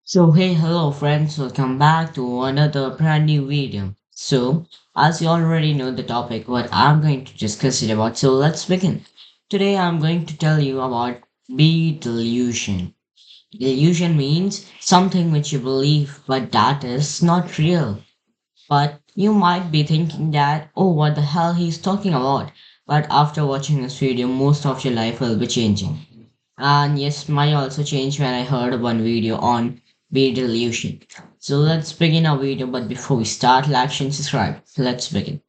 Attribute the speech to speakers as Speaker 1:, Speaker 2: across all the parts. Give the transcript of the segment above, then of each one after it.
Speaker 1: So hey, hello friends, welcome back to another brand new video. So, as you already know the topic, what I'm going to discuss it about, so let's begin. Today I'm going to tell you about be delusion. Delusion means something which you believe, but that is not real. But you might be thinking that, oh, what the hell he's talking about. But after watching this video, most of your life will be changing. And yes, mine also changed when I heard one video on Be Delusion. So let's begin our video, but before we start, like and subscribe. Let's begin.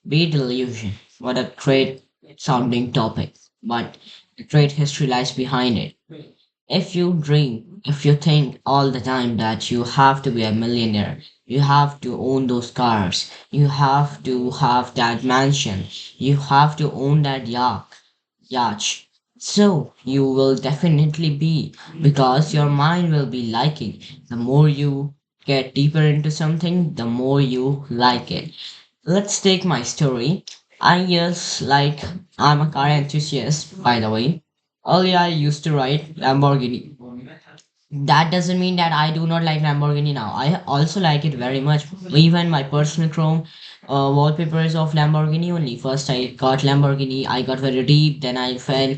Speaker 1: Be Delusion. What a great sounding topic, but a great history lies behind it. If you dream, if you think all the time that you have to be a millionaire, you have to own those cars, you have to have that mansion, you have to own that yacht. So you will definitely be because your mind will be liking. The more you get deeper into something, the more you like it. Let's take my story. I'm a car enthusiast, by the way. Earlier I used to ride Lamborghini. That doesn't mean that I do not like Lamborghini now. I also like it very much. Even my personal Chrome wallpaper is of Lamborghini only. First, I got Lamborghini. I got very deep. Then I fell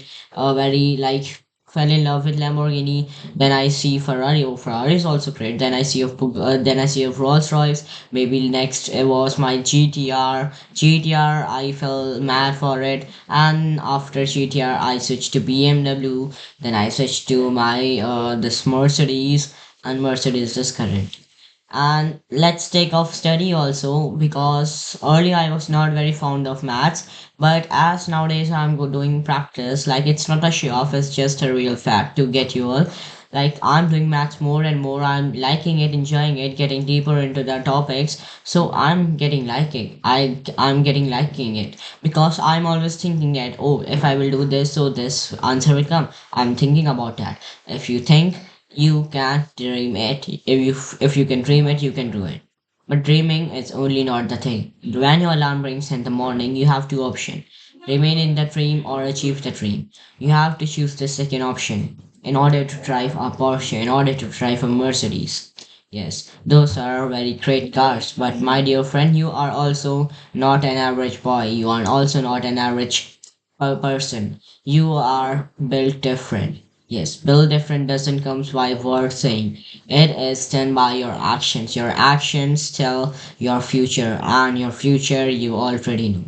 Speaker 1: in love with Lamborghini. Then I see Ferrari. Oh, Ferrari is also great. Then I see of Rolls Royce. Maybe next it was my GTR. GTR. I fell mad for it. And after GTR, I switched to BMW. Then I switched to my this Mercedes, and Mercedes is current. And let's take off study also because earlier I was not very fond of maths, but as nowadays doing practice, like it's not a show off, it's just a real fact to get you all. Like I'm doing maths more and more, I'm liking it, enjoying it, getting deeper into the topics. So I'm getting liking it because I'm always thinking that oh, if I will do this, so this answer will come. I'm thinking about that. If you think you can dream it. If you can dream it, you can do it. But dreaming is only not the thing. When your alarm rings in the morning, you have two options. Remain in the dream or achieve the dream. You have to choose the second option in order to drive a Porsche, in order to drive a Mercedes. Yes, those are very great cars, but my dear friend, you are also not an average boy. You are also not an average person. You are built different. Yes, build different doesn't come by word saying. It is done by your actions. Your actions tell your future, and your future you already know.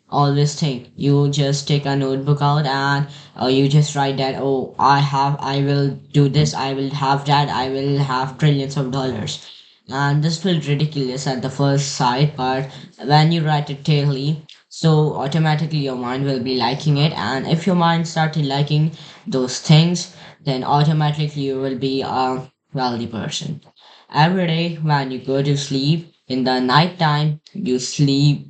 Speaker 1: Always think. You just take a notebook out and you just write that. Oh, I will do this. I will have that. I will have trillions of dollars. And this feels ridiculous at the first sight, but when you write it daily, so automatically your mind will be liking it. And if your mind started liking those things, then automatically you will be a wealthy person. Every day when you go to sleep, in the night time, you sleep.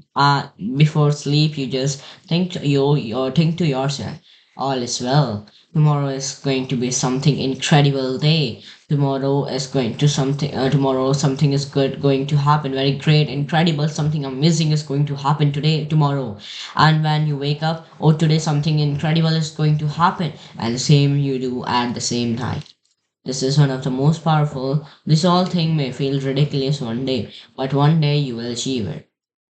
Speaker 1: Before sleep, you just think to yourself, all is well. Tomorrow is going to be something incredible day. Tomorrow something is good going to happen. Very great, incredible, something amazing is going to happen today, tomorrow. And when you wake up, oh, today something incredible is going to happen, and the same you do at the same time. This is one of the most powerful. This all thing may feel ridiculous one day, but one day you will achieve it.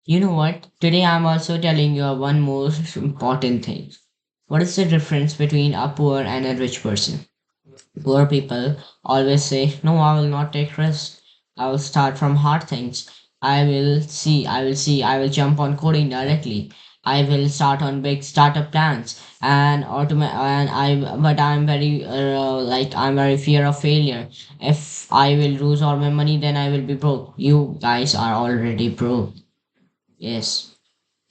Speaker 1: You know what? Today I'm also telling you one most important thing. What is the difference between a poor and a rich person? Poor people always say, no, I will not take risks. I will start from hard things. I will jump on coding directly. I will start on big startup plans but I'm very fear of failure. If I will lose all my money, then I will be broke. You guys are already broke. Yes.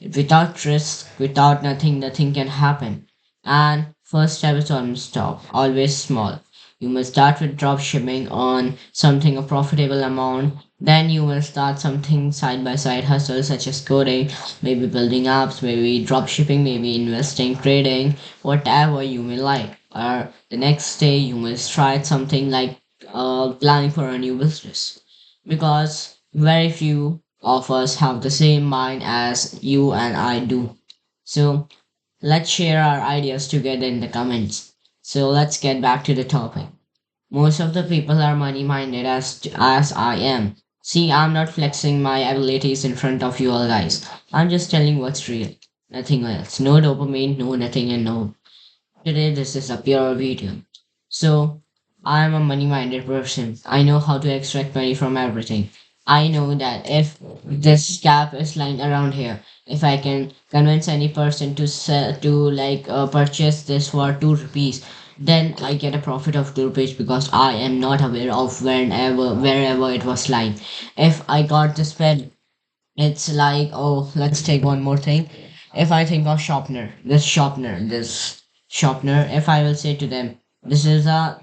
Speaker 1: Without risk, without nothing, nothing can happen. And first step is on stop, always small. You must start with drop shipping on something a profitable amount. Then you will start something side by side hustle such as coding, maybe building apps, maybe drop shipping, maybe investing, trading, whatever you may like. Or the next day you must try something like planning for a new business because very few of us have the same mind as you and I do. So let's share our ideas together in the comments. So let's get back to the topic. Most of the people are money minded as I am. See, I'm not flexing my abilities in front of you all guys. I'm just telling what's real. Nothing else. No dopamine, no nothing and no. Today this is a pure video. So I am a money minded person. I know how to extract money from everything. I know that if this cap is lying around here, if I can convince any person to sell to purchase this for 2 rupees, then I get a profit of 2 rupees because I am not aware of wherever it was lying. If I got this pen, it's like, oh, let's take one more thing. If I think of this sharpener, if I will say to them, this is the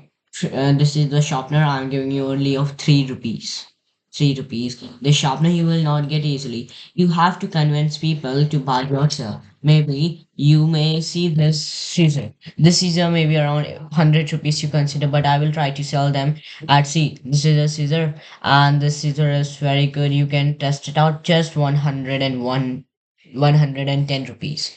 Speaker 1: sharpener I'm giving you only of 3 rupees. 3 rupees. The sharpener you will not get easily. You have to convince people to buy yourself. Maybe you may see this scissor. This scissor may be around 100 rupees you consider, but I will try to sell them at see. This is a scissor and this scissor is very good. You can test it out just 110 rupees.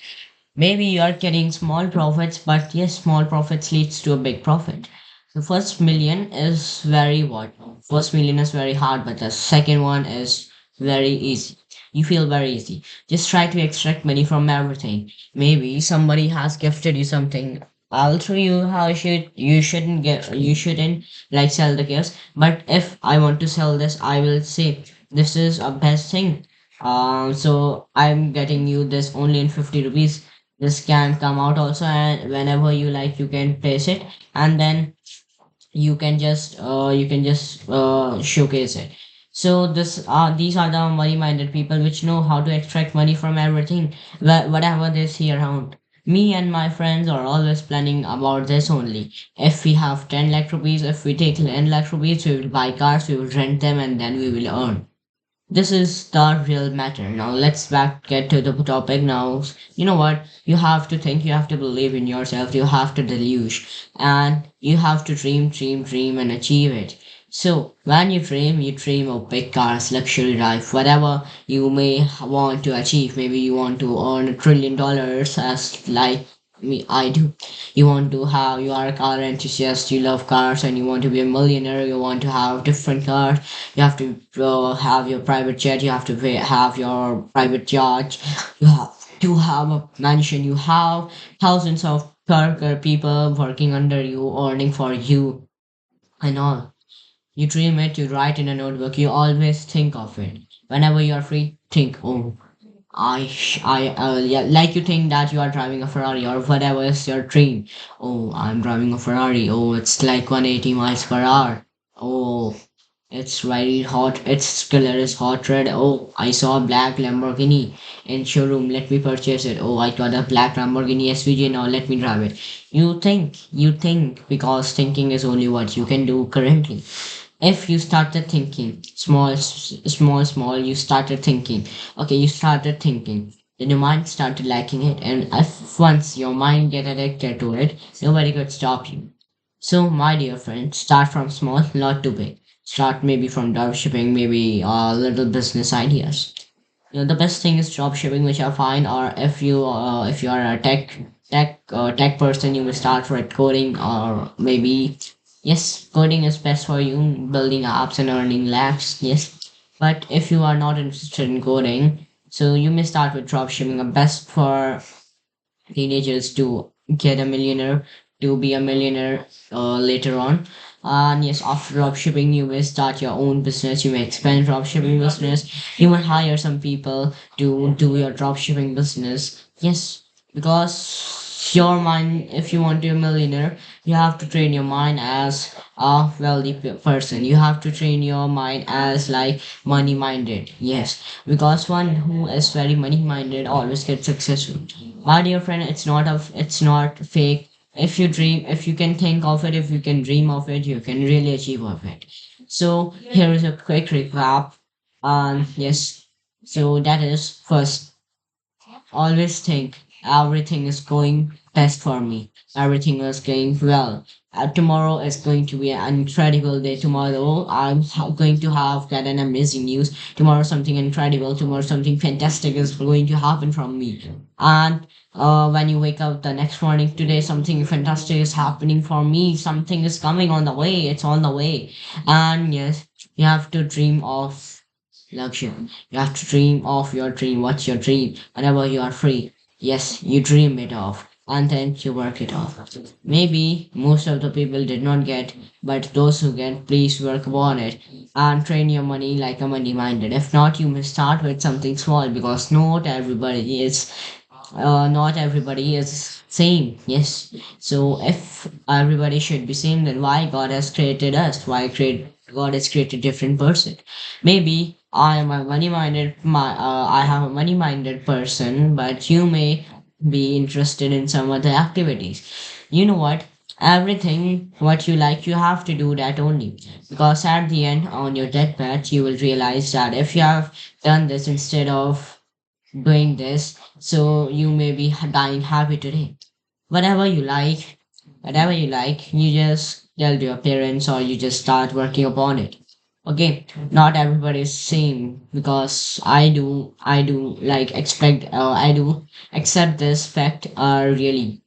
Speaker 1: Maybe you are getting small profits, but yes, small profits leads to a big profit. The first million is very what? First million is very hard, but the second one is very easy. You feel very easy. Just try to extract money from everything. Maybe somebody has gifted you something. I'll show you how you shouldn't like sell the gifts. But if I want to sell this, I will say this is a best thing. So I'm getting you this only in 50 rupees. This can come out also, and whenever you like you can place it, and then you can just showcase it. So these are the money minded people which know how to extract money from everything, whatever they see around. Me and my friends are always planning about this only. If we have 10 lakh rupees, if we take 10 lakh rupees, we will buy cars, we will rent them, and then we will earn. This is the real matter. Now let's back get to the topic now. You know what? You have to think, you have to believe in yourself, you have to deluge, and you have to dream, and achieve it. So when you dream of big cars, luxury life, whatever you may want to achieve. Maybe you want to earn $1 trillion as like me, I do. You want to have, you are a car enthusiast, you love cars, and you want to be a millionaire, you want to have different cars, you have to have your private jet, you have to have your private yacht, you have to have a mansion, you have thousands of worker people working under you, earning for you, and all. You dream it, you write in a notebook, you always think of it. Whenever you are free, think, oh, yeah, like you think that you are driving a Ferrari or whatever is your dream. Oh, I'm driving a Ferrari. Oh, it's like 180 miles per hour. Oh, it's very hot. Its color is hot red. Oh, I saw a black Lamborghini in showroom. Let me purchase it. Oh, I got a black Lamborghini SVJ. Now let me drive it. You think, because thinking is only what you can do currently. If you started thinking small, you started thinking. Okay, you started thinking. Then your mind started liking it, and if once your mind get addicted to it, nobody could stop you. So, my dear friend, start from small, not too big. Start maybe from dropshipping, maybe little business ideas. The best thing is dropshipping, which I find, or if you are a tech person, you will start with coding, or maybe yes, coding is best for you, building apps and earning lakhs. Yes, but if you are not interested in coding, so you may start with dropshipping. A best for teenagers to get a millionaire, to be a millionaire later on. And yes, after dropshipping, you may start your own business. You may expand dropshipping business. You may hire some people to do your dropshipping business. Yes, because your mind, if you want to be a millionaire, you have to train your mind as a wealthy person. You have to train your mind as like money minded. Yes, because one who is very money minded always gets successful. My dear friend, it's not fake. If you dream, if you can think of it, if you can dream of it, you can really achieve of it. So here is a quick recap. Yes, so that is first, always think everything is going best for me. Everything is going well. tomorrow is going to be an incredible day. Tomorrow going to have get an amazing news. Tomorrow something incredible. Tomorrow something fantastic is going to happen from me. And when you wake up the next morning, today something fantastic is happening for me. Something is coming on the way. It's on the way. And yes, you have to dream of luxury. You have to dream of your dream. What's your dream? Whenever you are free, yes, you dream it off and then you work it off. Maybe most of the people did not get, but those who get, please work upon it and train your money like a money minded. If not, you may start with something small because not everybody is same. Yes, so if everybody should be same, then why God has created us? Why create God has created different person? Maybe I am a money minded I have a money minded person, but you may be interested in some other activities. You know what? Everything what you like, you have to do that only. Because at the end, on your deathbed, you will realize that if you have done this instead of doing this, so you may be dying happy today. Whatever you like, whatever you like, you just tell to your parents or you just start working upon it. Okay, not everybody is same because I do like I do accept this fact really.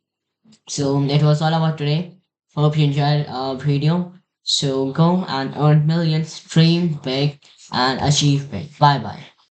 Speaker 1: So it was all about today. Hope you enjoyed our video. So go and earn millions, dream big and achieve big. Bye bye.